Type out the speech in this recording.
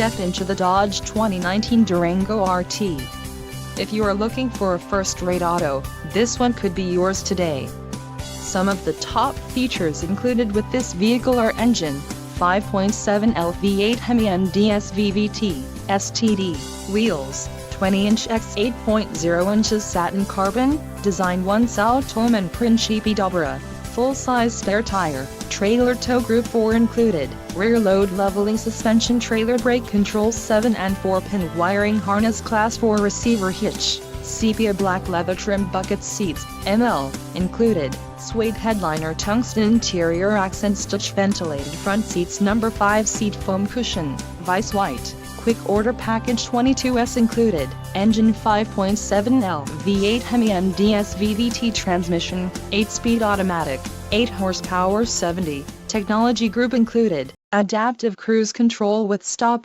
step into the Dodge 2019 Durango RT. If you are looking for a first-rate auto, this one could be yours today. Some of the top features included with this vehicle are engine, 5.7L V8 Hemi NDS VVT, STD, wheels, 20-inch x 8.0 inches satin carbon, design 1 Sao Tome and Principe Dobra, full-size spare tire, trailer tow group 4 included, rear load leveling suspension, trailer brake controls, 7 and 4-pin wiring harness, class 4 receiver hitch, sepia black leather trim, bucket seats, ML, included, suede headliner, tungsten interior, accent stitch, ventilated front seats, number 5 seat foam cushion, vice white, quick order package 22S included, engine 5.7L V8 Hemi NDS VVT, transmission, 8-speed automatic, 8 horsepower, 70, technology group included, adaptive cruise control with stop